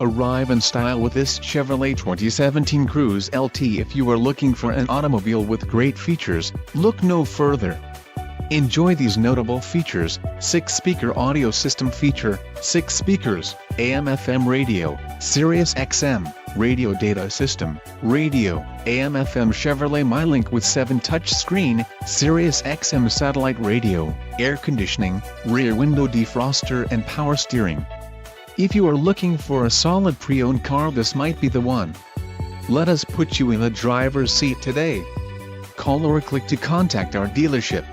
Arrive in style with this Chevrolet 2017 Cruze LT. If you are looking for an automobile with great features, look no further. Enjoy these notable features: 6-speaker audio system feature, 6 speakers, AM/FM radio, Sirius XM, radio data system, radio, AM/FM Chevrolet MyLink with 7 touchscreen, Sirius XM satellite radio, air conditioning, rear window defroster and power steering. If you are looking for a solid pre-owned car, this might be the one. Let us put you in the driver's seat today. Call or click to contact our dealership.